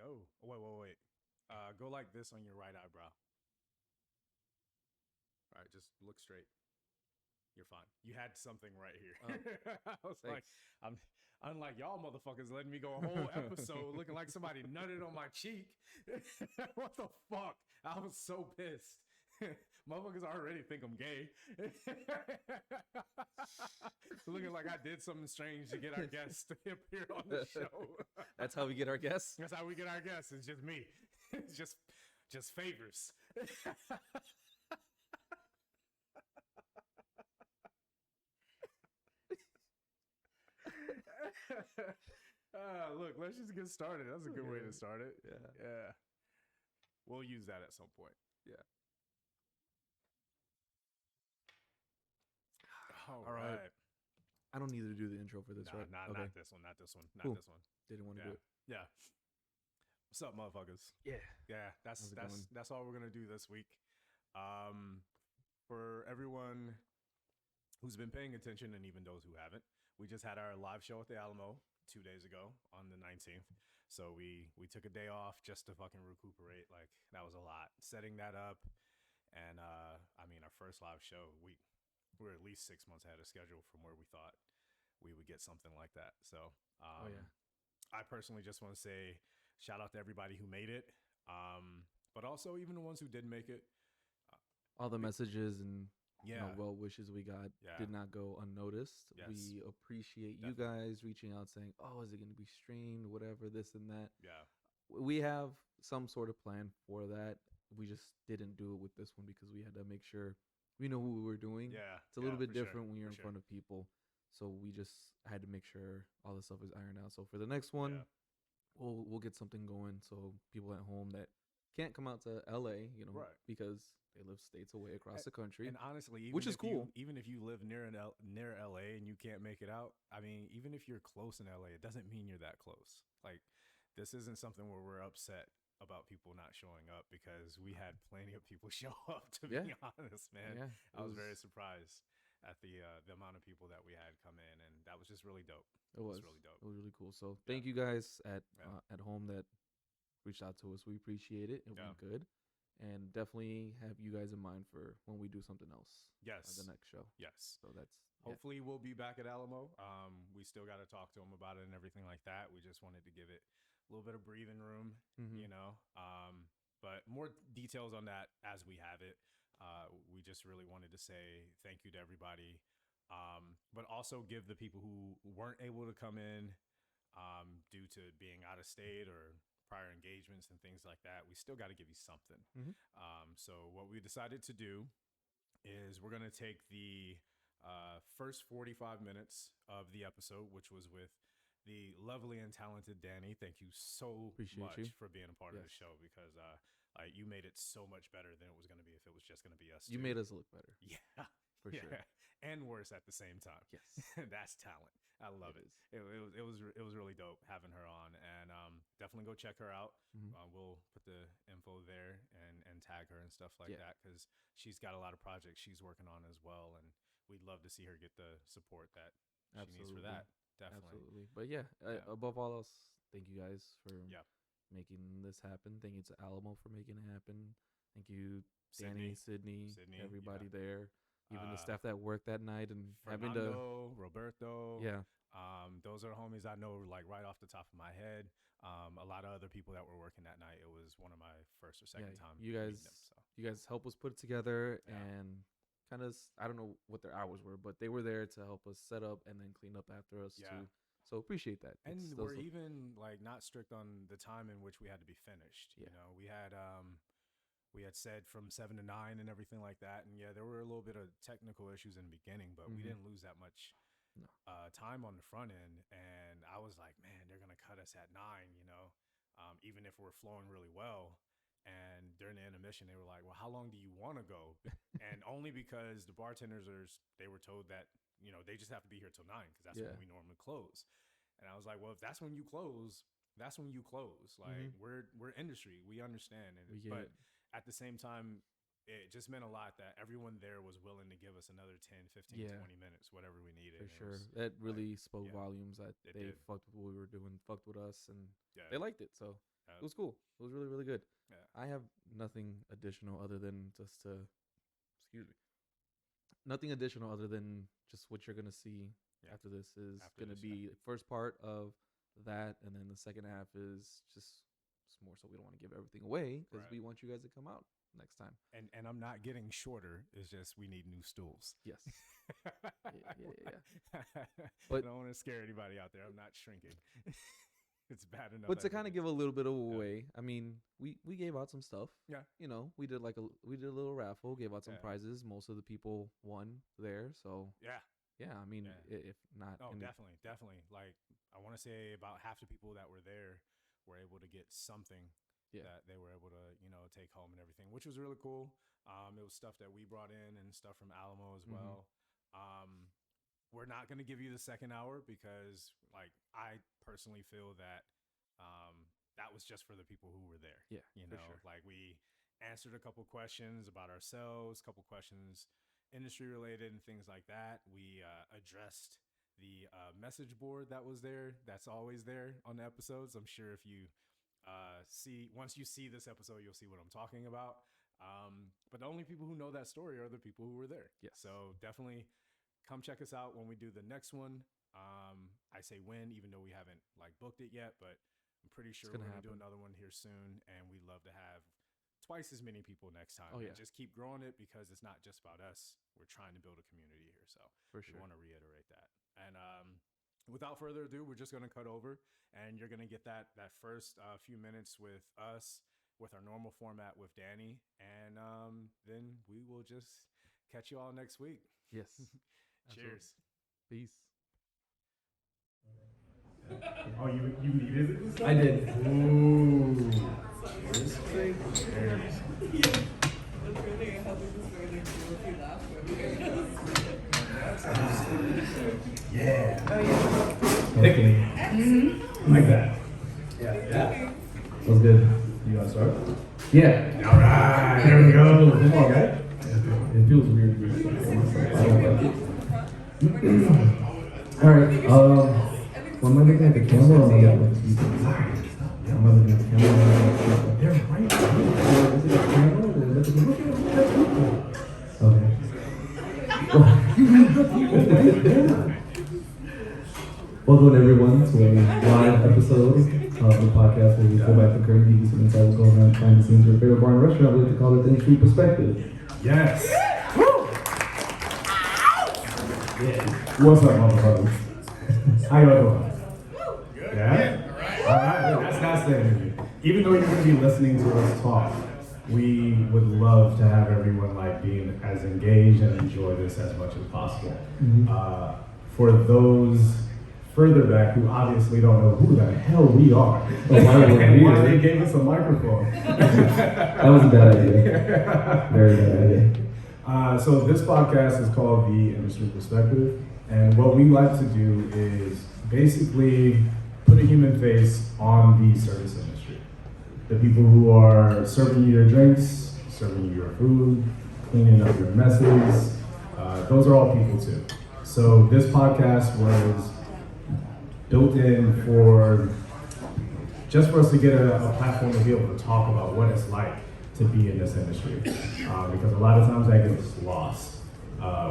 go. Wait. Go like this on your right eyebrow. All right, just look straight. You're fine. You had something right here. I was Thanks. like, unlike y'all motherfuckers letting me go a whole episode looking like somebody nutted on my cheek. What the fuck? I was so pissed. Motherfuckers already think I'm gay. Looking like I did something strange to get our guests to appear on the show. That's how we get our guests. That's how we get our guests. It's just me. It's just favors. Look, let's just get started. That's a good way to start it. Yeah. We'll use that at some point. Yeah. All right. I don't need to do the intro for this, right? Not this one. Not this one. Not Cool. this one. Didn't want to do it. Yeah. What's up, motherfuckers? Yeah. Yeah, How's it going? that's all we're gonna do this week. For everyone who's been paying attention and even those who haven't, we just had our live show at the Alamo 2 days ago on the 19th. So we took a day off just to fucking recuperate. Like, that was a lot. Setting that up, and I mean, our first live show, we're at least 6 months ahead of schedule from where we thought we would get something like that. So I personally just want to say shout out to everybody who made it, but also even the ones who didn't make it. All the messages and Yeah. well wishes we got did not go unnoticed. Yes. We appreciate you guys reaching out saying, oh, is it going to be streamed, whatever, this and that. Yeah. We have some sort of plan for that. We just didn't do it with this one because we had to make sure we know what we were doing. Yeah. It's a little bit for sure, different when you're for in sure. front of people. So we just had to make sure all the stuff is ironed out. So for the next one, Yeah. we'll get something going so people at home that can't come out to LA, Right. because they live states away across the country. And honestly, even Which is if you- cool. even if you live near near LA and you can't make it out, I mean, even if you're close in LA, it doesn't mean you're that close. Like, this isn't something where we're upset about people not showing up, because we had plenty of people show up, to be honest, man. Yeah, I was very surprised at the amount of people that we had come in, and that was just really dope. It was really dope. It was really cool. So thank you guys at home that reached out to us. We appreciate it. It went good. And definitely have you guys in mind for when we do something else. Yes. The next show. Yes. So that's hopefully we'll be back at Alamo. We still got to talk to them about it and everything like that. We just wanted to give it a little bit of breathing room, you know. But more details on that as we have it. We just really wanted to say thank you to everybody, but also give the people who weren't able to come in due to being out of state or prior engagements and things like that. We still got to give you something. So what we decided to do is we're going to take the first 45 minutes of the episode, which was with the lovely and talented Dani. Thank you so much for being a part of the show, because you made it so much better than it was going to be if it was just going to be us. You made us look better. Yeah. For sure. And worse at the same time. Yes. That's talent. I love it. It was really dope having her on, and definitely go check her out. We'll put the info there and tag her and stuff like that, because she's got a lot of projects she's working on as well, and we'd love to see her get the support that she needs for that. Definitely. Absolutely. But above all else, thank you guys for making this happen. Thank you to Alamo for making it happen. Thank you, Dani, Sydney, everybody there. Even the staff that worked that night and Fernando, Roberto. Yeah. Those are homies I know, like, right off the top of my head. A lot of other people that were working that night. It was one of my first or second time. You guys help us put it together and kind of, I don't know what their hours were, but they were there to help us set up and then clean up after us too. So appreciate that. And we're even like not strict on the time in which we had to be finished. You know, we had said from 7 to 9 and everything like that. And there were a little bit of technical issues in the beginning, but we didn't lose that much time on the front end. And I was like, man, they're going to cut us at 9, even if we're flowing really well. And during the intermission, they were like, well, how long do you want to go? And only because the bartenders they were told that, they just have to be here till 9, because that's when we normally close. And I was like, well, if that's when you close, that's when you close. Like, we're industry, we understand. But at the same time, it just meant a lot that everyone there was willing to give us another 10, 15, 20 minutes, whatever we needed. For sure. That really spoke volumes that they fucked with what we were doing, fucked with us, and they liked it. So it was cool. It was really, really good. Yeah. I have nothing additional other than just to, nothing additional other than just what you're going to see after this is going to be the first part of that. And then the second half is just more so we don't want to give everything away because we want you guys to come out next time. And I'm not getting shorter. It's just we need new stools. Yes. But I don't want to scare anybody out there. I'm not shrinking. It's bad enough. But to kind of give a little bit away, I mean, we gave out some stuff. Yeah. You know, we did a little raffle, gave out some prizes. Most of the people won there, so yeah. I mean, if not, definitely. Like I want to say about half the people that were there were able to get something that they were able to, take home and everything, which was really cool. It was stuff that we brought in and stuff from Alamo as well. We're not going to give you the second hour because, like, I personally feel that that was just for the people who were there. Yeah, for sure. Like we answered a couple questions about ourselves, a couple questions industry related and things like that. We addressed the message board that was there. That's always there on the episodes. I'm sure if you once you see this episode, you'll see what I'm talking about. But the only people who know that story are the people who were there. Yeah. So definitely come check us out when we do the next one. I say when, even though we haven't booked it yet, but I'm pretty sure we're going to do another one here soon. And we'd love to have twice as many people next time. And just keep growing it because it's not just about us. We're trying to build a community here. So we want to reiterate that. And without further ado, we're just going to cut over and you're going to get that first few minutes with us with our normal format with Danny. And then we will just catch you all next week. Yes. Cheers. Peace. Oh, you needed it? I did. Ooh. Yeah. Oh, yeah. Thickly. Mm-hmm. Like that. Yeah. Sounds good. You want to start? Yeah. All right. There we go. Come on, guys. It feels weird. I don't like it. All right. Am I looking at the camera or am I looking at the people? Am I looking at the camera? They're right here. Is it the camera? Okay. Welcome everyone to a live episode of the podcast where we pull back the curtain, give you some insight what's going on behind the scenes of your favorite bar and restaurant. We like to call it the industry perspective. Yes. Yeah. What's up, motherfuckers? How y'all doing? Yeah? All right. That's the interview. Even though you're going to be listening to us talk, we would love to have everyone being as engaged and enjoy this as much as possible. Mm-hmm. For those further back who obviously don't know who the hell we are and why they gave us a microphone. That was a bad idea. Very bad idea. So this podcast is called The Industry Perspective, and what we like to do is basically put a human face on the service industry. The people who are serving you your drinks, serving you your food, cleaning up your messes, those are all people too. So this podcast was built in for us to get a platform to be able to talk about what it's like to be in this industry. Because a lot of times that gets lost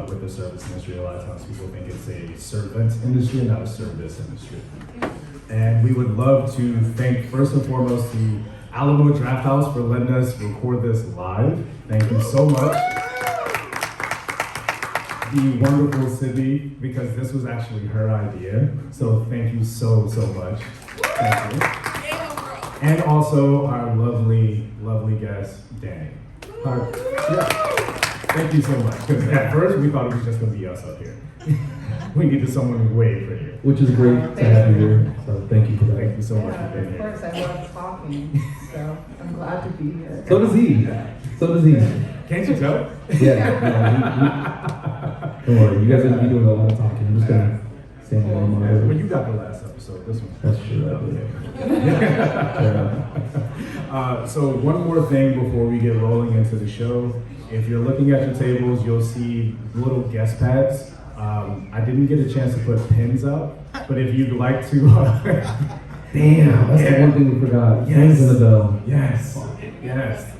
with the service industry. A lot of times people think it's a servant industry, not a service industry. And we would love to thank first and foremost the Alamo Draft House for letting us record this live. Thank you so much. The wonderful Sydney, because this was actually her idea. So thank you so much. Thank you. And also our lovely guest, Dani. Thank you so much. Because at first we thought it was just going to be us up here. We needed someone way prettier. Which is great to have you here. So thank you for that. Thank you so much for being here. Of course, I love talking. So I'm glad to be here. So does he. Can't you tell? Don't worry, you guys are going to be doing a lot of talking. I'm just going to stand there on my own. Well, you got the last episode, this one. That's true, I believe. So one more thing before we get rolling into the show If you're looking at your tables, you'll see little guest pads. I didn't get a chance to put pins up, but if you'd like to, damn, that's the one thing we forgot. Pins in the bell. Yes.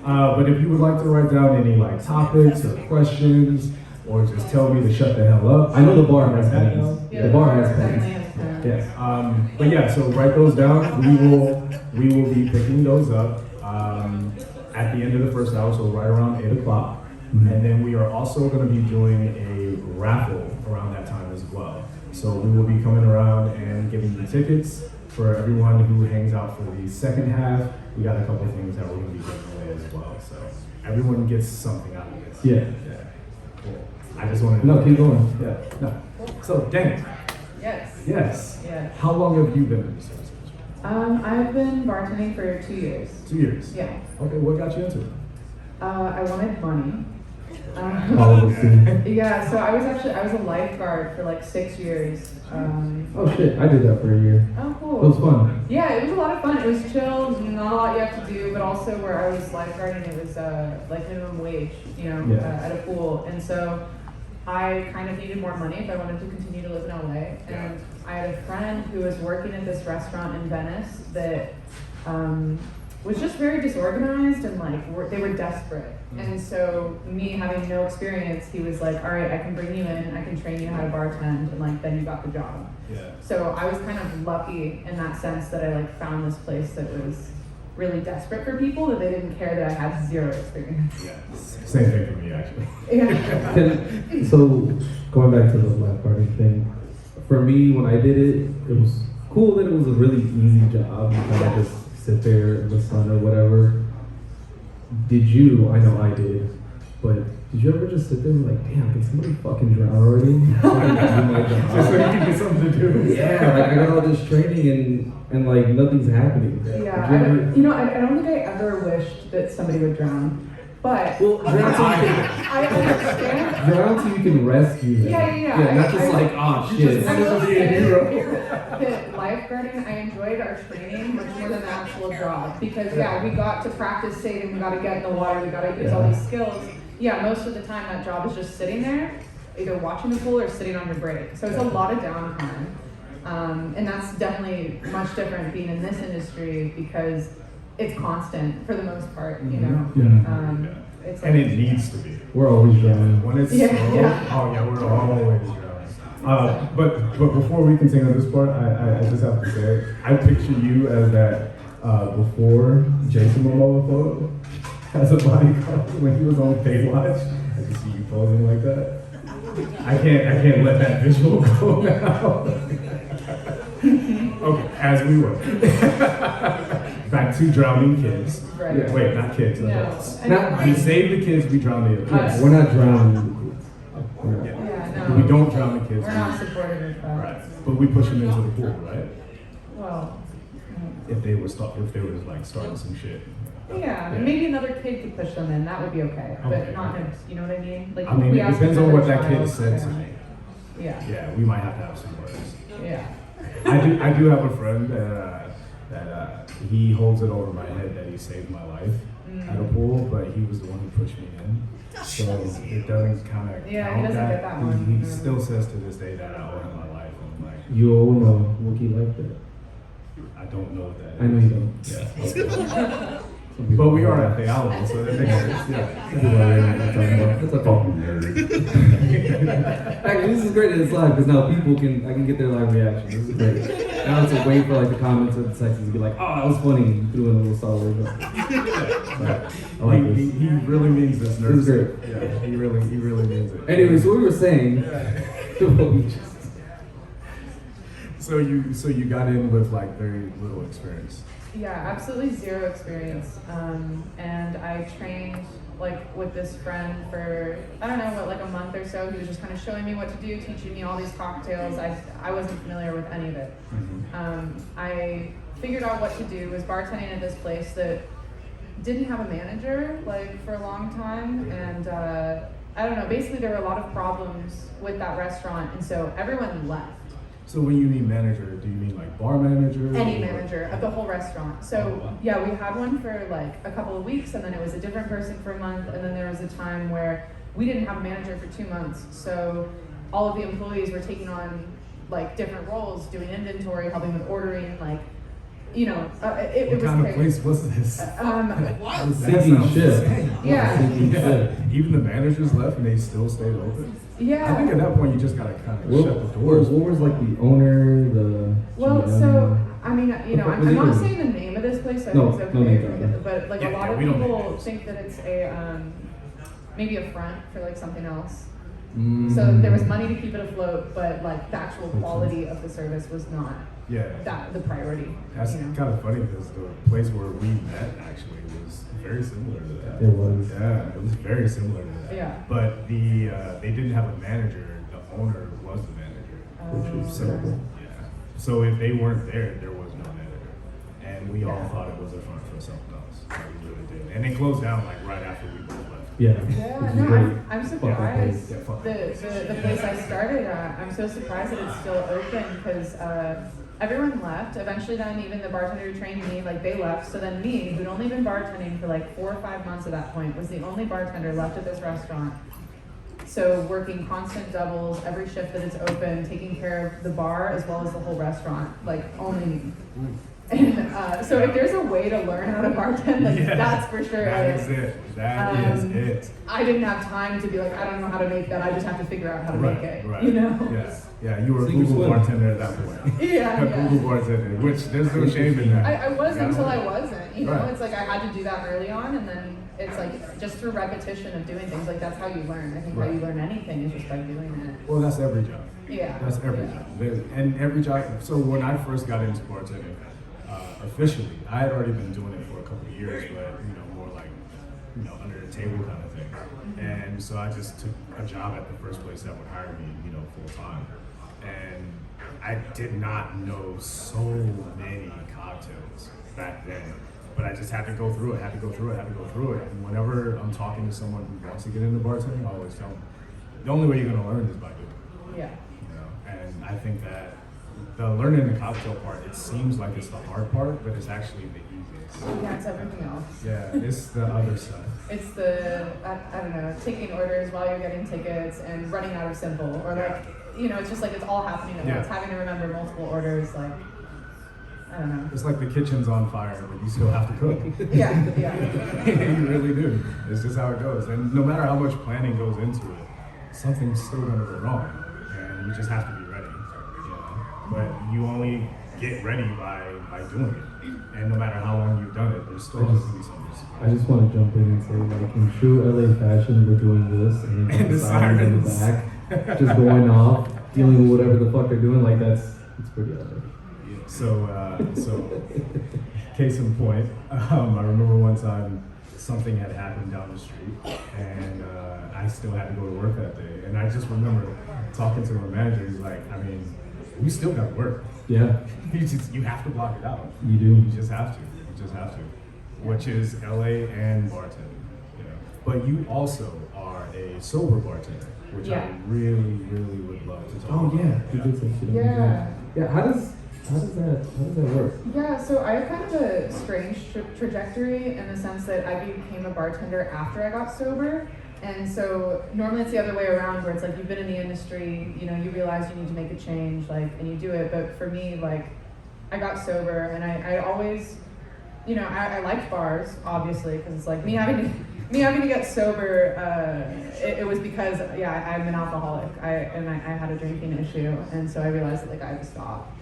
But if you would like to write down any like topics or questions, or just tell me to shut the hell up, I know the bar has pens. The bar has pens. Yeah. But yeah, so write those down. We will be picking those up at the end of the first hour, so right around 8 o'clock. Mm-hmm. And then we are also going to be doing a raffle around that time as well. So we will be coming around and giving you tickets for everyone who hangs out for the second half. We got a couple of things that we're going to be giving away as well. So everyone gets something out of this. Yeah. Cool. I just wanted to... No, keep going. Yeah. No. So, Dani. Yes. How long have you been in this service? I've been bartending for 2 years. 2 years? Yeah. Okay, what got you into it? I wanted money. Yeah, so I was a lifeguard for like 6 years. Oh shit, I did that for a year. Oh, cool. It was fun. Yeah, it was a lot of fun. It was chill, not a lot you have to do, but also where I was lifeguarding, it was like minimum wage, at a pool. And so I kind of needed more money if I wanted to continue to live in LA. And I had a friend who was working at this restaurant in Venice that was just very disorganized and like they were desperate. And so me having no experience, he was like, all right, I can bring you in, I can train you how to bartend, and like then you got the job. Yeah. So I was kind of lucky in that sense that I like found this place that was really desperate for people, that they didn't care that I had zero experience. Yeah, same thing for me actually. Yeah. So going back to the lifeguarding thing, for me when I did it, it was cool that it was a really easy job. You kind of just sit there in the sun or whatever. Did you, I know I did, but did you ever just sit there and like, damn, can somebody fucking drown already? Just so you can get something to do. Yeah, like I got all this training and like nothing's happening. Yeah, I don't think I ever wished that somebody would drown. But drown I understand. Drown so you can rescue them. Yeah. Not just like, oh shit. I will say that lifeguarding, I enjoyed our training much more than the actual job. Because we got to practice saving, we got to get in the water, we got to use all these skills. Yeah, most of the time that job is just sitting there, either watching the pool or sitting on your break. So it's a lot of downtime. And that's definitely much different being in this industry because it's constant for the most part, you know. It's like, and it needs to be. We're always drowning. When it's slow, we're always drowning. But before we continue this part, I just have to say, I picture you as that before Jason Momoa photo as a bodyguard when he was on Baywatch. I just see you posing like that. I can't let that visual go now. Okay, as we were. Back to drowning kids. Right. Yeah. Wait, not kids, adults. No. We save the kids, we drown the adults. We're not drowning. No. We don't drown the kids. We're not supportive of that. Right. But we push them into the pool, right? Well. If they were like starting some shit. Yeah, maybe another kid could push them in. That would be okay, but not him. You know what I mean? Like, I mean, it depends on what that kid said to me. Yeah. Yeah, we might have to have some words. Yeah. I do have a friend that he holds it over my head that he saved my life at a pool, but he was the one who pushed me in. So it doesn't kind of count. He doesn't get that one. He still says to this day that I owe him my life. And I'm like, you owe him a Wookiee life debt. I don't know that. I know you don't. Yeah. But we are at the Alamo, so that makes sense. Yeah. That's a fucking nerd. Actually, this is great that it's live because now I can get their live reaction. This is great. Now it's a wait for like the comments or the sections to be like, oh, that was funny. You threw in a little Star Wars. I like this. He really means this, nerd. This is great. Yeah, he really means it. Anyway, so we were saying. So you got in with like very little experience. Yeah, absolutely zero experience. And I trained like with this friend for, I don't know, like a month or so. He was just kind of showing me what to do, teaching me all these cocktails. I wasn't familiar with any of it. I figured out what to do, was bartending at this place that didn't have a manager like for a long time. And I don't know, basically there were a lot of problems with that restaurant. And so everyone left. So when you mean manager, do you mean like bar manager? Any manager of the whole restaurant. So wow. yeah, we had one for like a couple of weeks, and then it was a different person for a month, and then there was a time where we didn't have a manager for 2 months. So all of the employees were taking on like different roles, doing inventory, helping with ordering, like, you know, it was kind of crazy. place was this? Sinking ship. Yeah. Even the managers left and they still stayed open. Yeah. I think at that point you just gotta kind of shut the doors. What was like the owner, the Well, GM? so I mean, you know, I'm not saying the name of this place. I think it's okay, but like a lot of people think that it's a maybe a front for like something else. So there was money to keep it afloat, but like the actual quality of the service was not that the priority. That's kind of funny because the place where we met actually was very similar to that. It was. Yeah, it was very similar to that. Yeah. But they didn't have a manager. The owner was the manager. So if they weren't there, there was no manager, and we all thought it was a front for something else. Like we really did. And it closed down like right after we both left. Yeah. No, I'm surprised. The place I started at, I'm so surprised that it's still open because everyone left. Eventually, then even the bartender who trained me, like they left. So then me, who'd only been bartending for like 4 or 5 months at that point, was the only bartender left at this restaurant. So working constant doubles every shift that it's open, taking care of the bar as well as the whole restaurant, like only me. And so if there's a way to learn how to bartend, like that's for sure. That is it. That is it. I didn't have time to be like, I don't know how to make that. I just have to figure out how to make it. Right. You know? Yes. Yeah, you were a Google bartender at that point. Google bartender, which there's no shame in that. I was until I wasn't. You know, it's like I had to do that early on, and then it's like just through repetition of doing things. Like that's how you learn. I think how you learn anything is just by doing it. Well, that's every job. Yeah. That's every job. And every job. So when I first got into bartending, officially, I had already been doing it for a couple of years, but more like under the table kind of thing. And so I just took a job at the first place that would hire me, full time. And I did not know so many cocktails back then, but I just had to go through it. And whenever I'm talking to someone who wants to get into bartending, I always tell them the only way you're going to learn is by doing it. Yeah. And I think that the learning the cocktail part, it seems like it's the hard part, but it's actually the easiest. Yeah, it's everything else. Yeah, it's the other stuff. It's the, I don't know, taking orders while you're getting tickets and running out of simple. Or like, it's just like it's all happening at once. Having to remember multiple orders, like, I don't know. It's like the kitchen's on fire, but you still have to cook. Yeah. You really do. It's just how it goes. And no matter how much planning goes into it, something's still going to go wrong. And you just have to be ready. But you only get ready by doing it. And no matter how long you've done it, there's still going to be something. I just want to jump in and say, like, in true LA fashion, we're doing this, and then the sirens in the back, just going off, dealing with whatever the fuck they're doing. Like, it's pretty LA. So case in point, I remember one time something had happened down the street, and I still had to go to work that day. And I just remember talking to my manager. He's like, we still got to work. Yeah. You have to block it out. You do. You just have to. Which is LA and bartending. But you also are a sober bartender, which I really, really would love to talk about. Oh yeah, you did say shit. Yeah. How does that work? Yeah, so I have kind of a strange trajectory in the sense that I became a bartender after I got sober. And so normally it's the other way around, where it's like you've been in the industry, you realize you need to make a change, and you do it. But for me, like, I got sober, and I always, I liked bars, obviously, because it's like me having to get sober. It was because I'm an alcoholic. I had a drinking issue, and so I realized that I had to stop.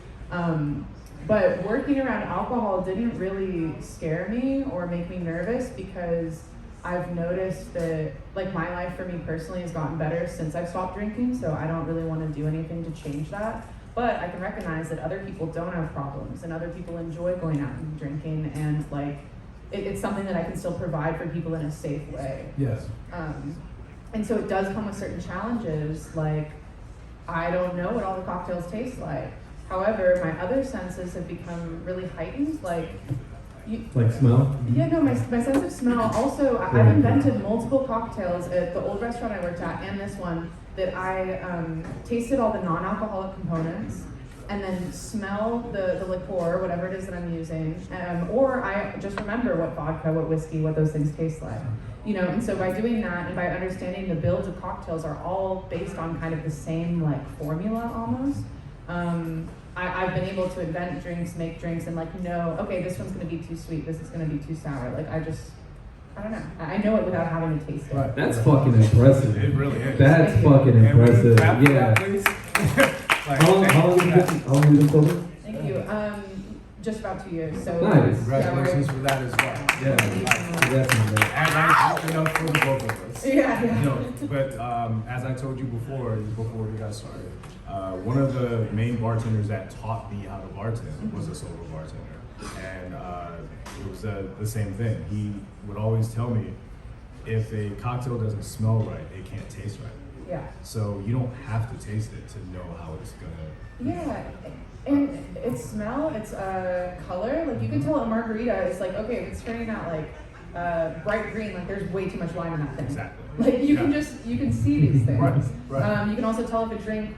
But working around alcohol didn't really scare me or make me nervous, because I've noticed that, my life for me personally has gotten better since I've stopped drinking, so I don't really want to do anything to change that. But I can recognize that other people don't have problems, and other people enjoy going out and drinking, and, it's something that I can still provide for people in a safe way. Yes. And so it does come with certain challenges, I don't know what all the cocktails taste like. However, my other senses have become really heightened, like smell? Yeah, no, my sense of smell. Also, I've invented multiple cocktails at the old restaurant I worked at and this one that I tasted all the non-alcoholic components, and then smell the liqueur, whatever it is that I'm using, or I just remember what vodka, what whiskey, what those things taste like. And so by doing that and by understanding the builds of cocktails are all based on kind of the same like formula almost, I've been able to invent drinks, make drinks, and like know, okay, this one's gonna be too sweet, this is gonna be too sour. Like I don't know. I know it without having to taste it. Right. That's fucking impressive. It really is. That's fucking impressive. Yeah. How long have you been sober? Thank you. Just about 2 years. So nice. Congratulations for that as well. Yeah. For the both of us. Yeah. But as I told you before we got started, one of the main bartenders that taught me how to bartend was a sober bartender, and it was the same thing. He would always tell me, if a cocktail doesn't smell right, it can't taste right. Yeah. So you don't have to taste it to know how it's gonna. Yeah. And it's smell, it's color. Like you can tell a margarita is like, okay, if it's turning out like bright green, like there's way too much lime in that thing. Exactly. Like you can see these things. Right. You can also tell if a drink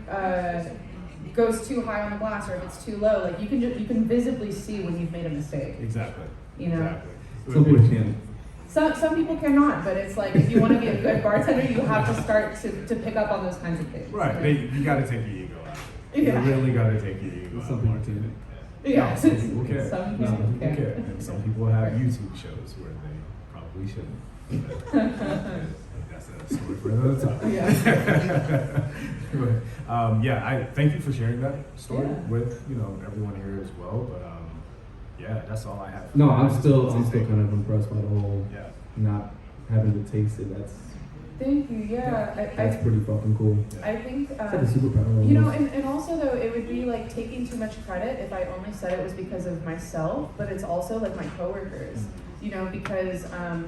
goes too high on the glass or if it's too low. Like you can visibly see when you've made a mistake. Exactly. Exactly. Some people can. Some people cannot, but it's like if you want to be a good bartender, you have to start to pick up on those kinds of things. Right. You got to take your ego out. Yeah. You really got to take your ego out. Some people can. Yeah. Some people can. Some people can. And some people have YouTube shows where they probably shouldn't. That's a story for another time. Yeah. I thank you for sharing that story with everyone here as well. But that's all I have. No, I'm still kind of impressed by the whole not having to taste it. That's Thank you. Yeah, that's pretty fucking cool. I think It's like a superpower. and also though it would be like taking too much credit if I only said it was because of myself, but it's also like my coworkers. Because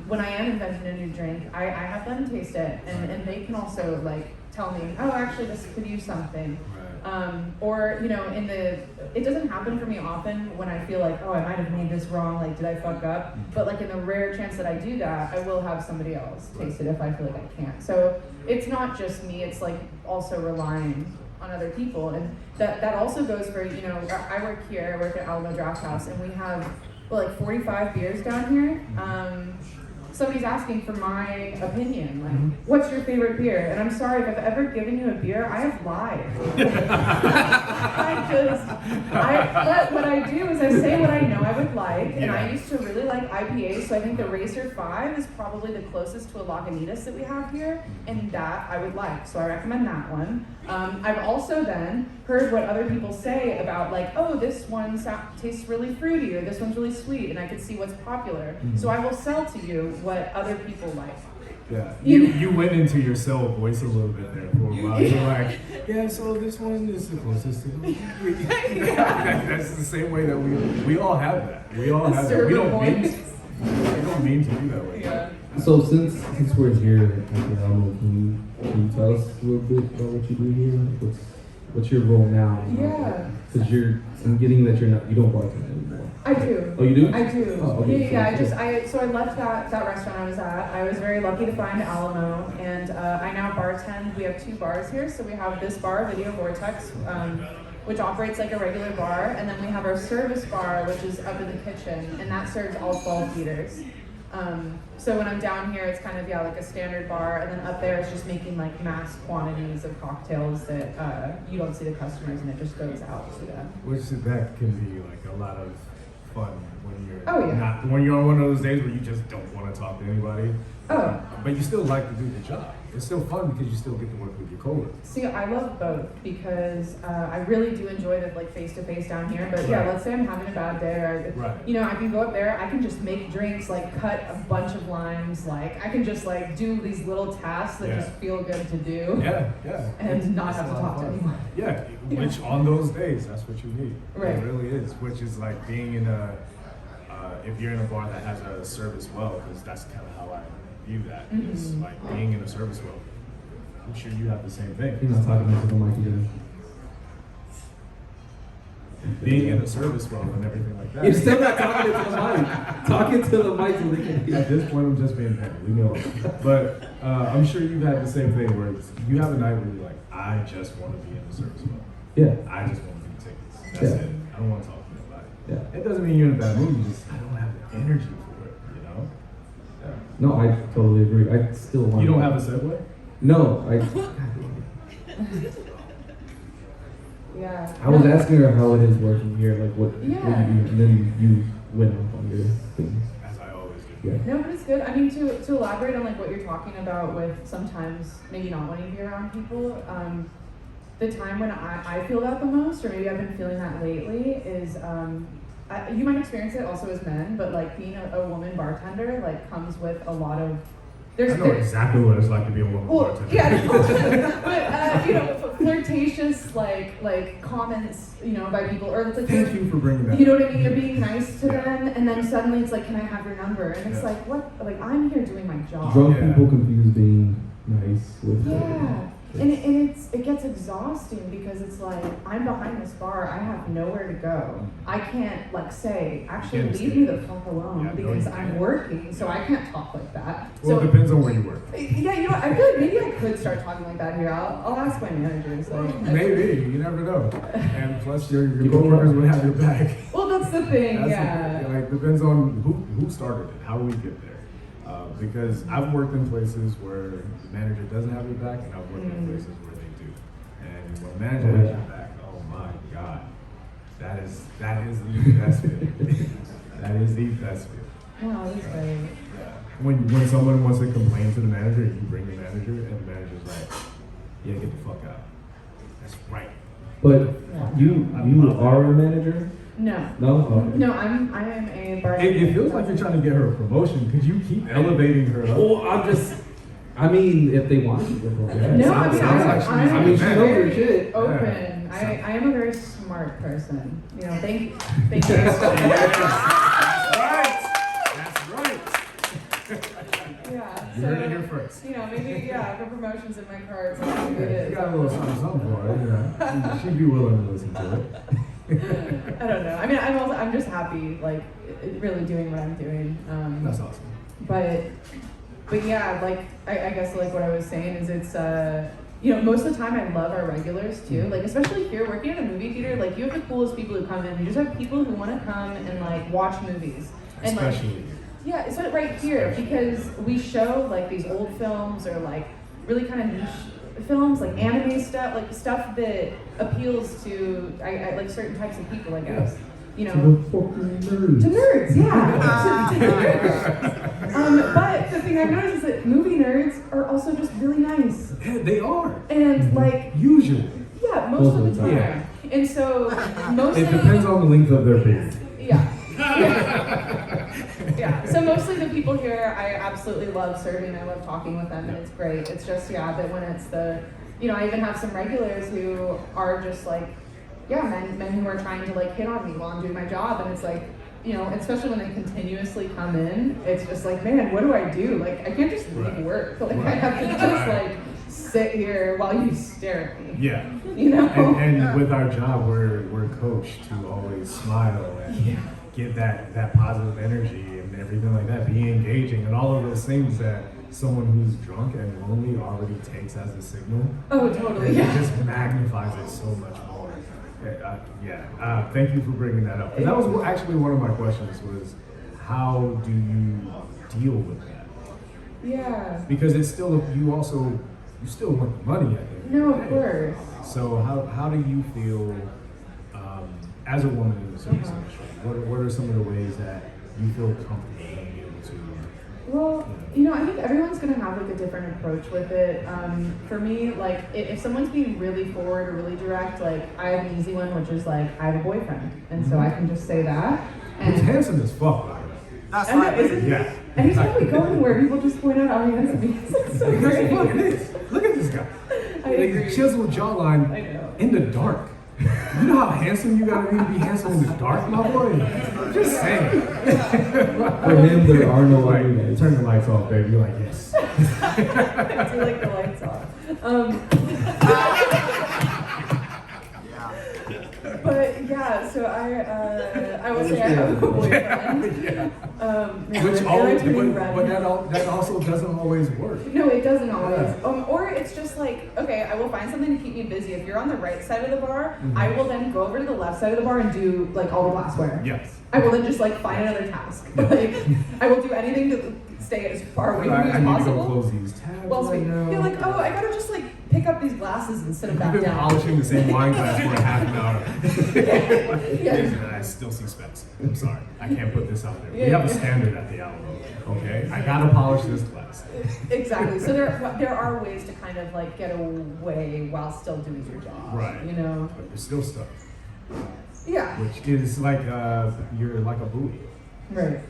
when I am inventing a new drink, I have them taste it, and they can also like tell me, oh, actually this could use something. Or it doesn't happen for me often when I feel like, oh, I might have made this wrong, like did I fuck up? But like in the rare chance that I do that, I will have somebody else taste it if I feel like I can't. So it's not just me, it's like also relying on other people. And that also goes for, I work here, I work at Alamo Draft House, and we have like 45 beers down here. Somebody's asking for my opinion, like, what's your favorite beer? And I'm sorry, if I've ever given you a beer, I have lied. But what I do is I say what I know I would like, and I used to really like IPAs, so I think the Racer 5 is probably the closest to a Lagunitas that we have here, and that I would like, so I recommend that one. I've also then heard what other people say about like, oh, this one tastes really fruity, or this one's really sweet, and I can see what's popular. So I will sell to you what other people like. Yeah, you went into your cell voice a little bit there for a while. You're like, so this one is the closest to me. That's the same way that we all have that. We all have that. We don't mean to do that way. Yeah. So since we're here at the Alamo, can you tell us a little bit about what you do here? What's your role now? Yeah. Because I'm getting that you don't bartend anymore. I do. Oh, you do? I do. Oh, okay. So I left that restaurant I was at. I was very lucky to find Alamo, and I now bartend. We have 2 bars here. So we have this bar, Video Vortex, which operates like a regular bar, and then we have our service bar, which is up in the kitchen, and that serves all 12 feeders. So when I'm down here, it's kind of like a standard bar, and then up there it's just making like mass quantities of cocktails that you don't see the customers, and it just goes out to them. Which that can be like a lot of fun when you're when you're on one of those days where you just don't want to talk to anybody. Oh. But you still like to do the job. It's still fun because you still get to work with your coworkers. See, I love both because I really do enjoy the like face-to-face down here. But let's say I'm having a bad day, or I can go up there. I can just make drinks, like cut a bunch of limes. Like I can just like do these little tasks that just feel good to do. And not have to talk to anyone. Which on those days, that's what you need. Right. It really is. Which is like being in if you're in a bar that has a service well, because that's kind of how I view that. Is like being in a service well. I'm sure you have the same thing. You're not talking into the mic again. Being in a service well and everything like that. You're still not talking to the mic. Talking to the mic so they can hear. At this point, I'm just being petty. We know. But I'm sure you've had the same thing where you have a night where you're like, I just want to be in the service well. Yeah. I just want to do tickets. That's it. I don't want to talk to nobody. Yeah. It doesn't mean you're in a bad mood. You just, I don't have the energy for it, you know? Yeah. No, I totally agree. I still want. You don't have a segue? No, Yeah. I was asking her how it is working here, like what you do, and then you went off on your thing. As I always do. Yeah. No, but it's good. I mean, to elaborate on like what you're talking about with sometimes maybe not wanting to be around people, the time when I feel that the most, or maybe I've been feeling that lately, is you might experience it also as men, but like being a woman bartender like comes with a lot of. I know exactly what it's like to be a woman bartender. Yeah, but you know, flirtatious like comments, you know, by people, or it's like thank you for bringing that. You know what I mean? You're being nice to them, and then suddenly it's like, can I have your number? And it's like, what? Like I'm here doing my job. Drunk people confuse being nice with. And it gets exhausting because it's like I'm behind this bar, I have nowhere to go. I can't like say, actually leave me the fuck alone because I'm working, so I can't talk like that. Well, so, it depends on where you work. Yeah, you know, I feel like maybe I could start talking like that here. I'll ask my managers. Like, maybe, you never know. And plus your coworkers will have your back. Well, that's the thing, Like depends on who started it, how we get there. Because I've worked in places where the manager doesn't have your back, and I've worked in places where they do. And when the manager has your back, oh my God, that is the best feeling. That is the best feeling. Wow, that's great. When someone wants to complain to the manager, you bring the manager, and the manager's like, "Yeah, get the fuck out." That's right. But you are a manager? No. No? Okay. No, I am a bartender. It feels like you're trying to get her a promotion because you keep elevating her up. Well, I mean, if they want to. No, I'm she knows her shit. Open. Yeah. I am a very smart person. You know, thank you. That's right. Yeah. You heard it here first. You know, maybe for promotions in my cards. Maybe it is. You got a little something for her. You know, she'd be willing to listen to it. I don't know. I mean, I'm just happy, like, really doing what I'm doing. That's awesome. But yeah, like, I guess, like, what I was saying is it's, you know, most of the time I love our regulars, too. Like, especially here, working at a movie theater, like, you have the coolest people who come in. You just have people who want to come and, like, watch movies. And, especially. Like, yeah, it's right here, because we show, like, these old films or, like, really kind of niche films, like anime stuff, like stuff that appeals to I like certain types of people, I guess. You know, to nerds, yeah. To nerds. But the thing I've noticed is that movie nerds are also just really nice. Yeah, they are. And like usually. Yeah, most of the time. Yeah. And so mostly it depends on the length of their beard. Yeah. Yeah, so mostly the people here, I absolutely love serving. I love talking with them, and it's great. It's just, that when it's you know, I even have some regulars who are just like, men who are trying to like hit on me while I'm doing my job, and it's like, you know, especially when they continuously come in, it's just like, man, what do I do? Like, I can't just leave work. Like, I have to just like sit here while you stare at me. Yeah. You know? And with our job, we're coached to always smile and get that positive energy and everything like that, be engaging, and all of those things that someone who's drunk and lonely already takes as a signal. Oh, totally. It just magnifies it so much more. Thank you for bringing that up. That was actually one of my questions was, how do you deal with that? Yeah. Because it's still, you still want the money at the end of the day. No, of course. So how do you feel as a woman in the service industry? What are some of the ways that you feel comfortable being able to? Well, you know, I think everyone's gonna have like a different approach with it. For me, like if someone's being really forward or really direct, like I have an easy one, which is like I have a boyfriend, and so I can just say that. And he's handsome as fuck, by the way. That's right. Yeah. Anytime we go anywhere, people just point out how handsome he is. It's so great. Look at this guy. I agree. Chiseled jawline in the dark. You know how handsome you gotta be handsome in the dark, my boy? I'm just saying. For him, there are no lights. Turn the lights off, baby. You're like, yes. I do like the lights off. But yeah, so I would say I have a boyfriend. But that also doesn't always work. No, it doesn't always. Or it's just like, okay, I will find something to keep me busy. If you're on the right side of the bar, I will then go over to the left side of the bar and do like all the glassware. Yes. I will then just like find another task. Like I will do anything to stay as far away from you as possible. I need to go close these tabs. Well, right now. You're like, I gotta just like pick up these glasses and sit them back down. You've been polishing the same wine glass for a half an hour. Yeah. I still see specks. I'm sorry. I can't put this out there. We have a standard at the Alamo. Okay? I gotta polish this glass. Exactly. So there are ways to kind of like get away while still doing your job. Right. You know? But you're still stuck. Yeah. Which is like you're like a buoy. Right.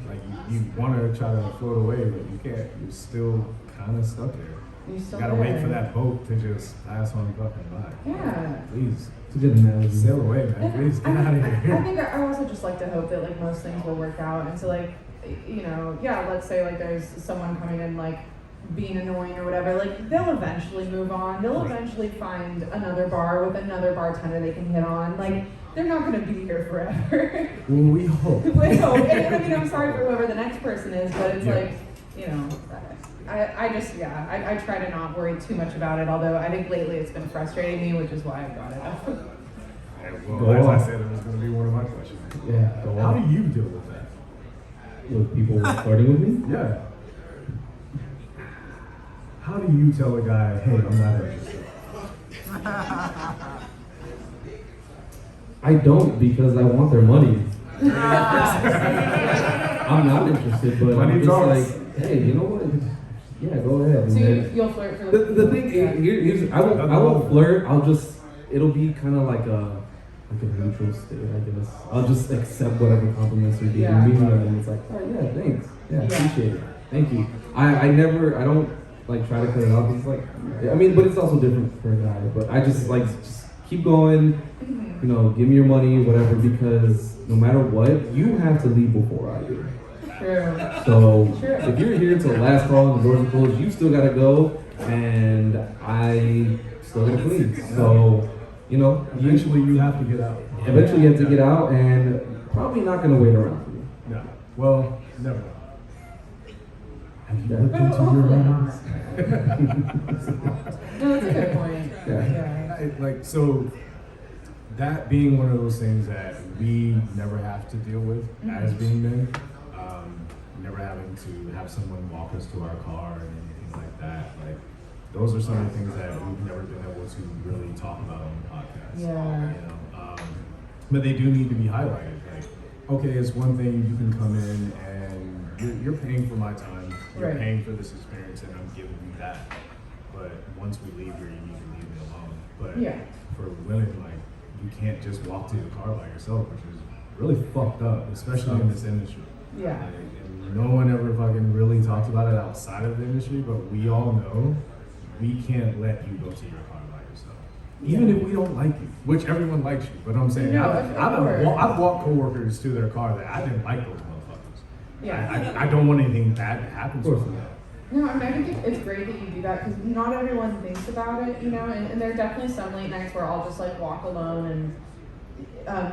Like you want to try to float away, but you can't. You're still kind of stuck there. You gotta wait for that boat to just pass on fucking by. Yeah. Please. It's a good analogy. Sail away, man. Please get out of here. I think I also just like to hope that like most things will work out. And so like, you know, yeah, let's say like there's someone coming in like being annoying or whatever, like they'll eventually move on. They'll eventually find another bar with another bartender they can hit on. Like they're not going to be here forever. Well, we hope. We hope. And I mean, I'm sorry for whoever the next person is, but it's like, you know, I try to not worry too much about it, although I think lately it's been frustrating me, which is why I brought it up. Well, as I said, it was going to be one of my questions. Yeah. How do you deal with that? With people flirting with me? Yeah. How do you tell a guy, hey, I'm not interested? I don't, because I want their money. I'm not interested, but I'm just like, hey, you know what? Yeah, go ahead. So you'll flirt for the thing is, I won't flirt. It'll be kind of like a neutral state, I guess. I'll just accept whatever compliments are giving me, and it's like, oh yeah, thanks, appreciate it, thank you. I don't like try to cut it off. It's like, I mean, but it's also different for a guy. But I just like keep going. You know, give me your money, whatever, because no matter what, you have to leave before I do. True. So if you're here till the last call and the doors are closed, you still gotta go, and I still gotta clean. So, you know, eventually you have to get out. Eventually you have to get out, and probably not gonna wait around for you. No. Well, never. Have you looked into your eyes? No, that's a good point. Yeah. Like, so that being one of those things that we never have to deal with as being men, never having to have someone walk us to our car and anything like that. Like, those are some of the things that we've never been able to really talk about on the podcast. Yeah. You know, but they do need to be highlighted. Like, okay, it's one thing you can come in and you're paying for my time, you're paying for this experience, and I'm giving you that. But once we leave here, you need to leave me alone. But for women, like, you can't just walk to your car by yourself, which is really fucked up, especially in this industry. Yeah. And no one ever fucking really talks about it outside of the industry, but we all know we can't let you go to your car by yourself. Even if we don't like you, which everyone likes you. But I'm saying, I've walked coworkers to their car that I didn't like those motherfuckers. Yeah. I don't want anything bad to happen to them. No, I mean, I think it's great that you do that because not everyone thinks about it, you know, and there are definitely some late nights where I'll just like walk alone and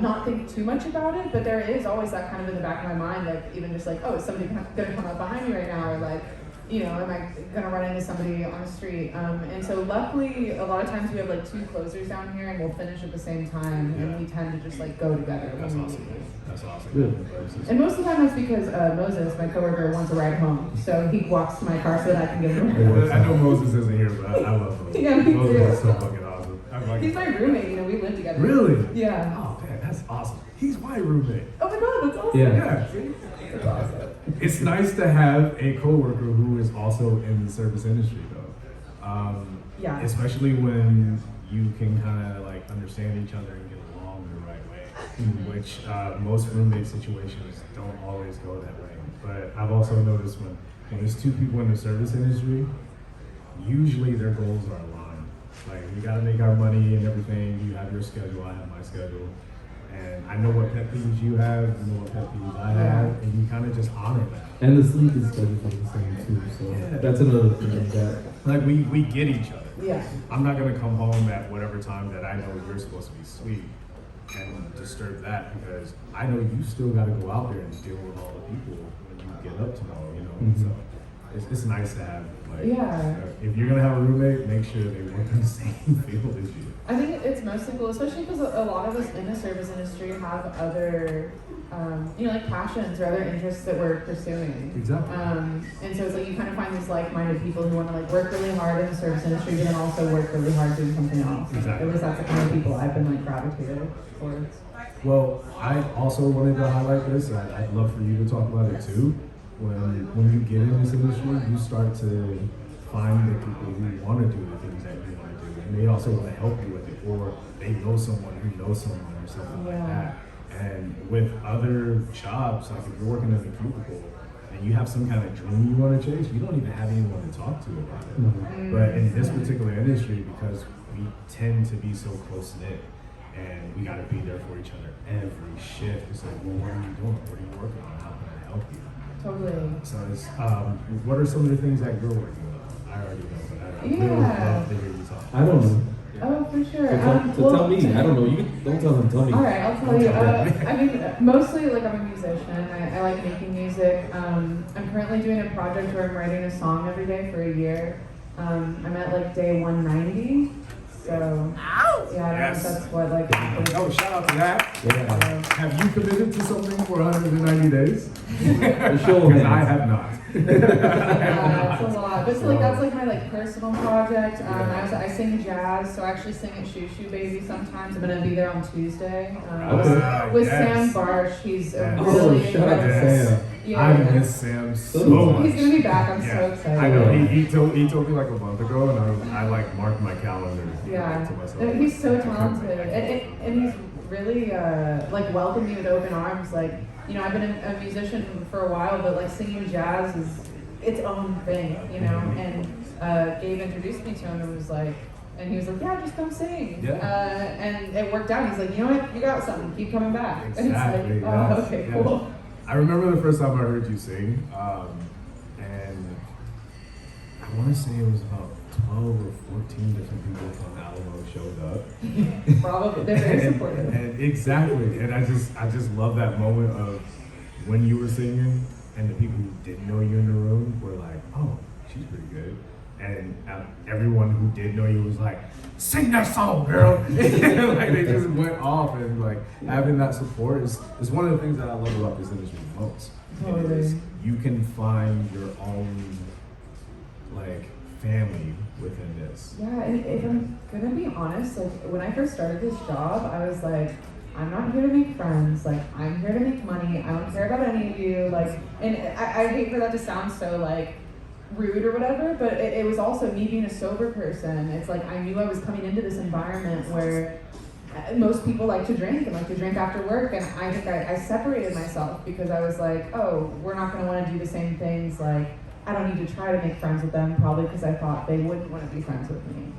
not think too much about it, but there is always that kind of in the back of my mind, like even just like, oh, is somebody gonna come up behind me right now, or like, you know, am I gonna run into somebody on the street? And so luckily, a lot of times we have like two closers down here, and we'll finish at the same time, and we tend to just like go together. That's awesome. That's awesome. Good. And most of the time that's because Moses, my coworker, wants a ride home, so he walks to my car so that I can give him a ride. I know Moses isn't here, but I love Moses. Yeah, me Moses too. is so fucking awesome. He's my roommate. You know, we live together. Really? Yeah. Oh man, that's awesome. He's my roommate. Oh my god, that's awesome. Yeah. That's awesome. It's nice to have a coworker who is also in the service industry, though. Especially when you can kind of like understand each other and get along the right way, which most roommate situations don't always go that way. But I've also noticed when there's two people in the service industry, usually their goals are aligned. Like, we got to make our money and everything. You have your schedule, I have my schedule. And I know what pet peeves you have, I know what pet peeves I have, and you kind of just honor that. And the sleeping schedule is the same too, so that's another thing that. Like, we get each other. Yeah. I'm not gonna come home at whatever time that I know you're supposed to be asleep and disturb that, because I know you still gotta go out there and deal with all the people it up tomorrow, you know. So it's nice to have, like, if you're gonna have a roommate, make sure they work in the same field as you. I think it's mostly cool, especially because a lot of us in the service industry have other, like passions or other interests that we're pursuing. Exactly. And so it's like you kind of find these like-minded people who want to like work really hard in the service industry, but then also work really hard doing something else. Exactly. At least that's the kind of people I've been like gravitated towards. Well, I also wanted to highlight this. I'd love for you to talk about it too. When you get in this industry, you start to find the people who want to do the things that you want to do, and they also want to help you with it, or they know someone who knows someone or something like that. And with other jobs, like if you're working in a cubicle and you have some kind of dream you want to chase, you don't even have anyone to talk to about it. But in this particular industry, because we tend to be so close knit, and we got to be there for each other every shift. It's like, well, what are you doing? What are you working on? How can I help you? Totally. So it's, what are some of the things that you're working on? I already know, but I really love to hear you talk. I don't know. Oh, for sure. So tell me. I don't know. You don't tell them. Tell me. All right, I'll tell you. I mean, mostly like I'm a musician. I like making music. I'm currently doing a project where I'm writing a song every day for a year. I'm at like day 190. So, yeah, I don't know if that's what, like... Oh, shout out to that. Yeah. Have you committed to something for 190 days? Sure. Because I have not. Yeah, it's a lot. But like, that's like my like personal project. I sing jazz, so I actually sing at Shoo Shoo Baby sometimes. I'm going to be there on Tuesday with Sam Barsh. He's a really shout out to Sam. Yeah. I miss Sam so much. He's going to be back. I'm so excited. I know. He told me like a month ago, and I like marked my calendar. Yeah. To myself. He's so talented. And he's really like welcomed me with open arms. Like, you know, I've been a musician for a while, but like singing jazz is its own thing, you know. And Gabe introduced me to him and was like, and he was like, yeah, just come sing. Yeah. And it worked out. He's like, you know what, you got something. Keep coming back. Exactly. And it's like, oh, okay, cool. I remember the first time I heard you sing, and I want to say it was about 12 or 14 different people from Alamo showed up. Probably, they're very supportive. And exactly, and I just love that moment of when you were singing, and the people who didn't know you in the room were like, oh, she's pretty good. And everyone who did know you was like, sing that song, girl. Like they just went off, and like having that support is one of the things that I love about this industry the most. Totally. Is you can find your own like family within this. Yeah, and if I'm gonna be honest, like when I first started this job, I was like, I'm not here to make friends, like I'm here to make money, I don't care about any of you, like, and I hate for that to sound so like rude or whatever, but it was also me being a sober person. It's like I knew I was coming into this environment where most people like to drink and like to drink after work, and I think I separated myself because I was like, oh, we're not gonna wanna do the same things, like I don't need to try to make friends with them, probably because I thought they wouldn't want to be friends with me.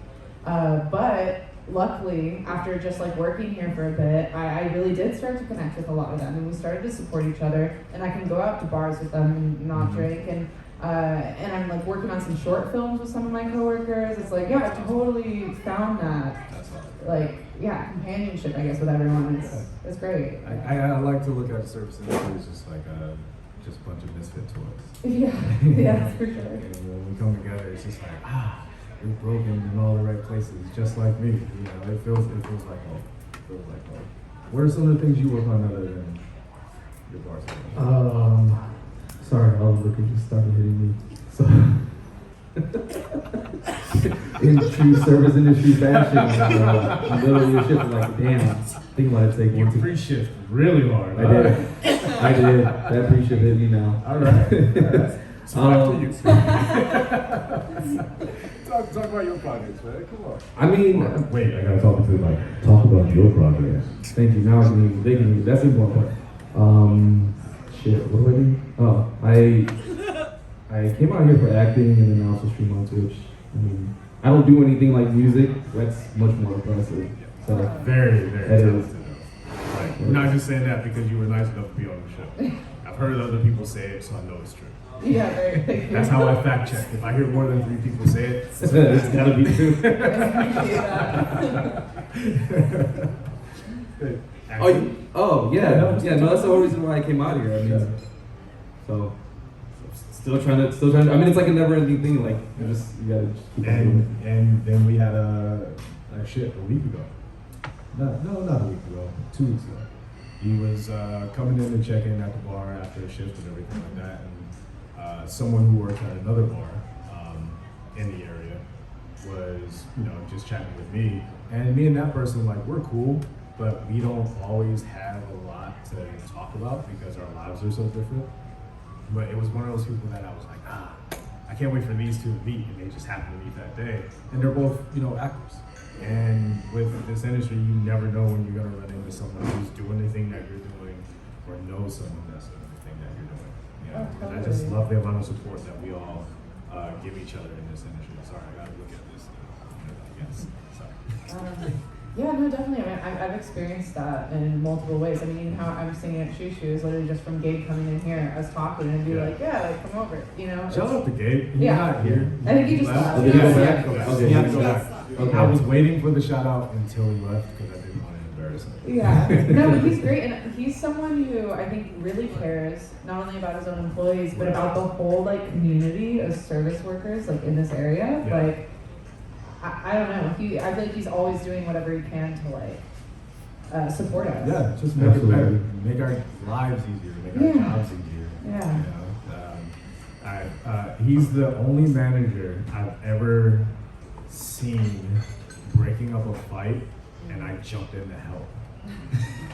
But luckily, after just like working here for a bit, I really did start to connect with a lot of them, and we started to support each other, and I can go out to bars with them and not drink, and I'm like working on some short films with some of my coworkers. It's like, yeah, I totally found that, like, yeah, companionship, I guess, with everyone. It's great. I like to look at service industry as just like a bunch of misfit toys. Yeah, for sure. And when we come together, it's just like, we're broken in all the right places, just like me. You know, it feels like home. What are some of the things you work on other than your bar? Sorry, all the liquor just started hitting me. So, in true service industry fashion, literally your shift is like, damn, think about it, take You one. pre-shift really hard. I did. That pre-shift hit me now. All right. So back to you. talk about your projects, man. Come on. I mean, wait, I gotta talk about your projects. Thank you. Now I can they can use. That's the important part. Shit. What do I do? Oh, I came out here for acting, and then I also stream on Twitch. I mean, I don't do anything like music. That's much more impressive. So very, very talented. Like, I'm not just saying that because you were nice enough to be on the show. I've heard other people say it, so I know it's true. Yeah, very. That's how I fact check. If I hear more than 3 people say it, it's gotta be true. Oh yeah, no, that's the whole reason why I came out here. I mean, so still trying to. I mean, it's like a never-ending thing. Like you gotta just keep on doing it. And then we had a week ago. No, not a week ago. 2 weeks ago. He was coming in to check in at the bar after a shift and everything like that, and someone who worked at another bar in the area was, just chatting with me, and me and that person, like, we're cool, but we don't always have a lot to talk about because our lives are so different. But it was one of those people that I was like, I can't wait for these two to meet, and they just happened to meet that day, and they're both, actors. And with this industry, you never know when you're gonna run into someone who's doing the thing that you're doing, or knows someone that's doing the thing that you're doing. And I just love the amount of support that we all give each other in this industry. Sorry, I gotta look at this. Yes, sorry. Yeah, no, definitely. I mean, I've experienced that in multiple ways. I mean, even how I'm singing at Shoo Shoo is literally just from Gabe coming in here, us talking, and be like, come over, Shout out to Gabe. He's not here. I think he just left. Okay. I was waiting for the shout out until he left because I didn't want to embarrass him. Yeah, no, but he's great, and he's someone who I think really cares not only about his own employees, but about the whole community of service workers in this area. Yeah. I don't know. I feel like he's always doing whatever he can to support us. Yeah, just make it better, make our lives easier, make our jobs easier. Yeah. He's the only manager I've ever seen breaking up a fight, and I jumped in to help.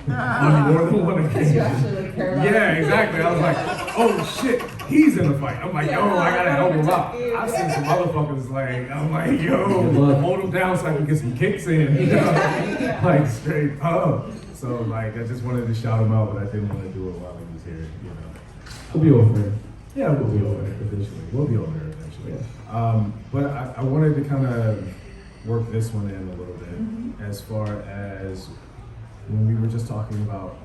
On more than one occasion. You actually care about Yeah, exactly. I was like, oh shit, he's in a fight. I'm like, yo, I gotta help him out. I've seen some motherfuckers I'm like, yo, hold him down so I can get some kicks in. Like straight up. So I just wanted to shout him out, but I didn't want to do it while he was here. We'll be over it. Yeah, we'll be over it eventually. We'll be over there eventually. Yeah. But I wanted to kind of work this one in a little bit, as far as when we were just talking about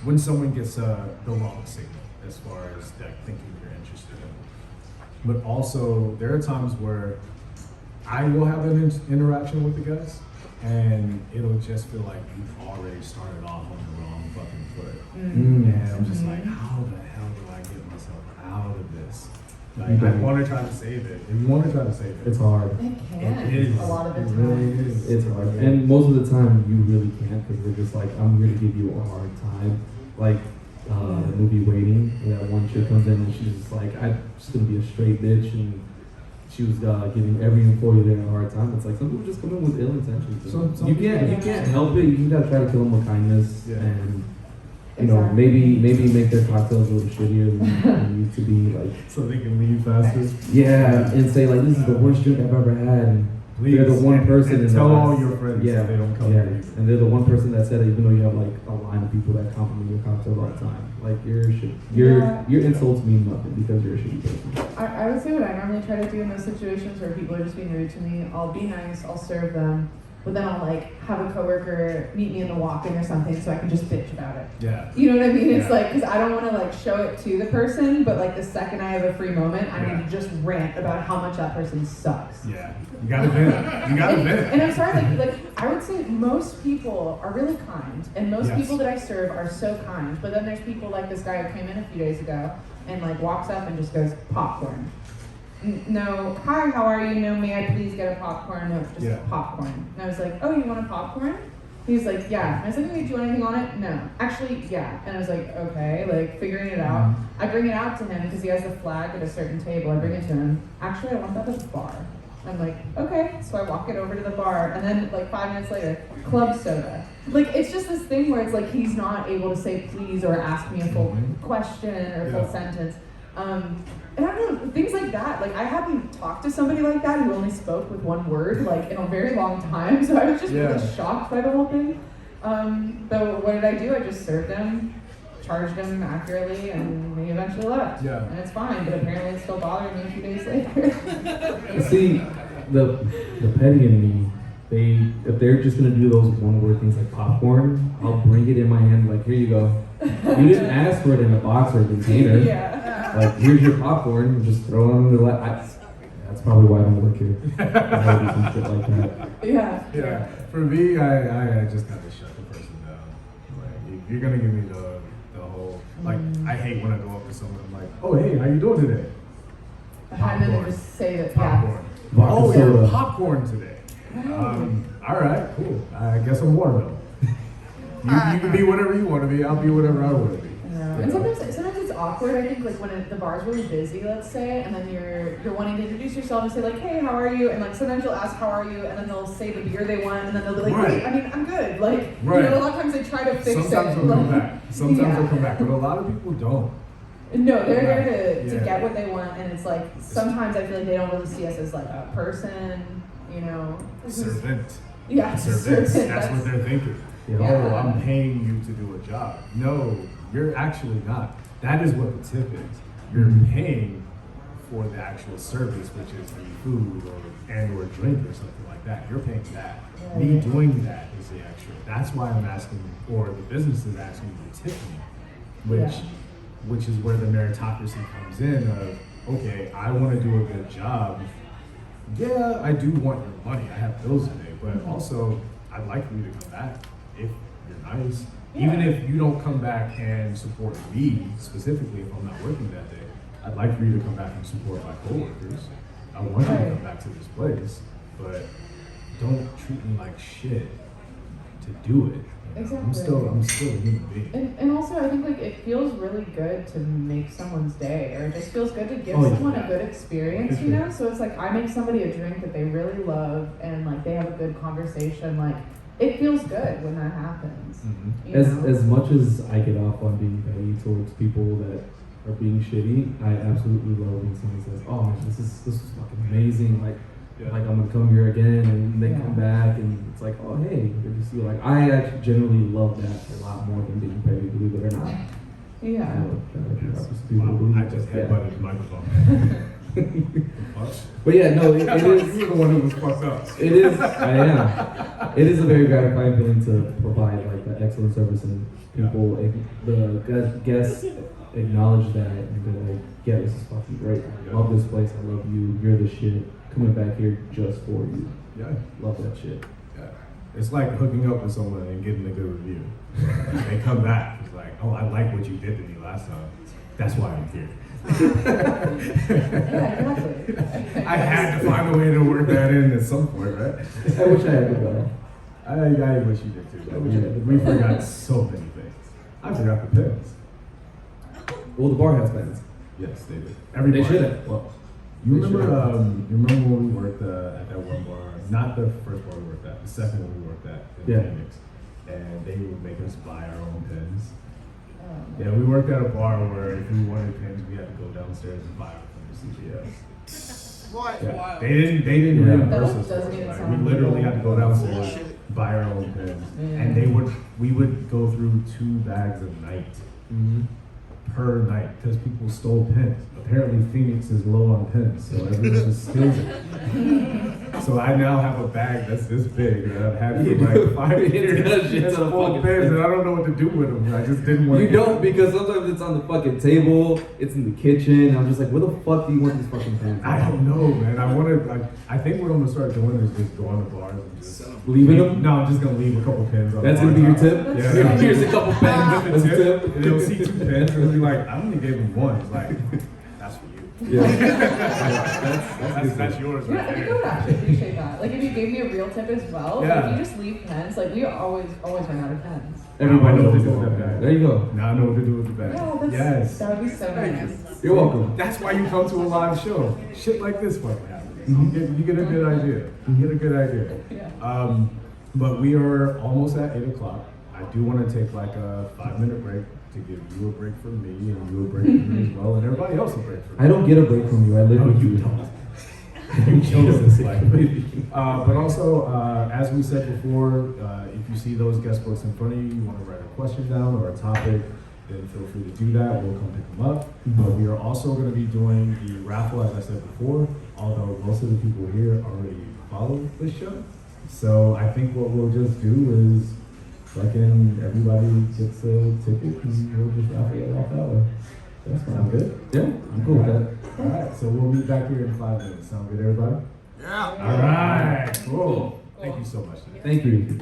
when someone gets the wrong signal, as far as thinking you're interested in. But also, there are times where I will have an interaction with the guys, and it'll just feel like you've already started off on the wrong fucking foot. And I'm just like, how the hell do I get myself out of this? I want to try to save it. If you want to try to save it, it's hard. It can. It is. A lot of it's really is. It's hard. And most of the time, you really can't, because they're just like, I'm here to give you a hard time. Like the movie Waiting, that one chick comes in and she's just like, I'm just gonna be a straight bitch, and she was giving every employee there a hard time. It's like some people just come in with ill intentions. You can't help it. You just gotta try to kill them with kindness, and maybe make their cocktails a little shittier than they need to be, so they can leave faster. Yeah, and say this is the worst drink I've ever had. And please, they're the one person. And tell all your friends so they don't come. Yeah, and they're the one person that said it, even though you have a line of people that compliment your cocktail all the time. Your insults mean nothing because you're a shitty person. I would say what I normally try to do in those situations where people are just being rude to me, I'll be nice, I'll serve them, but then I'll have a coworker meet me in the walk-in or something so I can just bitch about it. Yeah. You know what I mean? It's because I don't want to show it to the person, but the second I have a free moment, I need to just rant about how much that person sucks. Yeah. You gotta vent. You gotta vent. And I'm sorry, I would say most people are really kind, and most people that I serve are so kind, but then there's people like this guy who came in a few days ago and walks up and just goes, popcorn. No, hi, how are you? No, may I please get a popcorn? No, just popcorn. And I was like, oh, you want a popcorn? He's like, yeah. And I was like, okay, do you want anything on it? No. Actually, yeah. And I was like, okay, figuring it out. I bring it out to him because he has a flag at a certain table. I bring it to him. Actually, I want that at the bar. I'm like, okay. So I walk it over to the bar, and then 5 minutes later, club soda. It's just this thing where it's he's not able to say please or ask me a full question or a full sentence. And I don't know, things like that. I hadn't talked to somebody like that who only spoke with one word in a very long time. So I was just really shocked by the whole thing. But what did I do? I just served him, charged him accurately, and he eventually left. Yeah. And it's fine, but apparently it's still bothering me a few days later. See, the petty in me, if they're just gonna do those one-word things like popcorn, I'll bring it in my hand, here you go. You didn't ask for it in a box or a container. Here's your popcorn, and just throw it on the that's probably why I don't work here. I do some shit like that. Yeah. For me, I just gotta shut the person down. If you're gonna give me the whole Like, I hate when I go up to someone, I'm like, oh, hey, how you doing today? And then they just say that, popcorn. yeah. Oh, yeah, popcorn today. All right, cool. I guess I'm watermelon. You can be whatever you want to be. I'll be whatever I want to be. And sometimes it's awkward. I think like when the bar's really busy, let's say, and then you're wanting to introduce yourself and say like, hey, how are you? And like sometimes you'll ask how are you, and then they'll say the beer they want, and then they'll be like, wait, I mean, I'm good. Like, you know, a lot of times they try to fix Sometimes it. they'll come back. Sometimes they'll come back, but a lot of people don't. No, they're there to get what they want, and it's like sometimes I feel like they don't really see us as like a person, you know. Servant. Yeah, servant. That's what they're thinking. Oh, I'm paying you to do a job. No, you're actually not. That is what the tip is. You're paying for the actual service, which is the food or drink or something like that. You're paying that. Me doing that is the extra. That's why I'm asking, or the business is asking you to tip me, which is where the meritocracy comes in of, okay, I want to do a good job. Yeah, I do want your money. I have bills to pay, but also I'd like for you to come back if you're nice. Even if you don't come back and support me specifically if I'm not working that day, I'd like for you to come back and support my coworkers. I want you to come back to this place, but don't treat me like shit to do it. Exactly. I'm still a human being. And also I think like it feels really good to make someone's day, or it just feels good to give someone a good experience, you know? So it's like I make somebody a drink that they really love and like they have a good conversation, like it feels good when that happens. As much as I get off on being petty towards people that are being shitty, I absolutely love when someone says, "Oh, this is fucking amazing!" Like I'm gonna come here again, and they come back, and it's like, "Oh, hey, good to see you." Like I actually generally love that a lot more than being petty, believe it or not. Yeah. I just headbutted the microphone. But yeah, no, it is. You were the one who was fucked up. It is. I am. It is a very gratifying feeling to provide like the excellent service, and people, the guests acknowledge that and they're like, "Yeah, this is fucking great. I love this place. I love you. You're the shit. Coming back here just for you." Yeah, love that shit. Yeah, it's like hooking up with someone and getting a good review. They come back. It's like, "Oh, I like what you did to me last time. That's why I'm here." I had to find a way to work that in at some point, right? I wish I had to go. I wish you did too. We forgot so many things. I forgot the pens. Well, the bar has pens. Yes, they did. They should have. Well, you remember when we worked at that one bar? Not the first bar we worked at, the second one we worked at in Phoenix, and they would make us buy our own pens. Yeah, we worked at a bar where if we wanted pens, we had to go downstairs and buy them from the CVS. What? Yeah. They didn't reimburse us for it. Like, we literally had to go downstairs, buy our own pens, and we would go through 2 bags a night per night because people stole pens. Apparently, Phoenix is low on pens, so everyone just steals it. So I now have a bag that's this big that I've had for like 5 years. It's full of pens, and I don't know what to do with them. I just didn't want to. You don't, because sometimes it's on the fucking table, it's in the kitchen. I'm just like, where the fuck do you want these fucking pens? I don't know, man. I think what I'm gonna start doing is just going to bars and just leaving them. No, I'm just gonna leave a couple pens on. That's gonna be your tip. Yeah. Here's a couple pens. That's the tip. And they'll see 2 pens and they'll be like, I only gave him 1. It's like, that's for you. Yeah. That's yours. Yeah, I think I would actually appreciate that. Like if you gave me a real tip as well. If you just leave pens, like we always run out of pens. Everybody knows what to do with that bag. There you go. Now I know what to do with the bag. Yeah, that would be so nice. You're welcome. That's why you come to a live show. Shit like this fucking happens. You get a good idea. You get a good idea. Yeah. But we are almost at 8 o'clock. I do want to take like a 5-minute break to give you a break from me and you a break from me as well, and everybody else a break from me. I don't get a break from you. I live with you. You chose this life. But also, as we said before, if you see those guest books in front of you, you want to write a question down or a topic, then feel free to do that. We'll come pick them up. But we are also going to be doing the raffle, as I said before, although most of the people here already follow the show. So I think what we'll just do is everybody gets a ticket and we'll just raffle it off that way. That sounds good? Yeah, I'm cool with that. All right, so we'll meet back here in 5 minutes. Sound good, everybody? Yeah. All right, cool. Thank you so much. Thank you.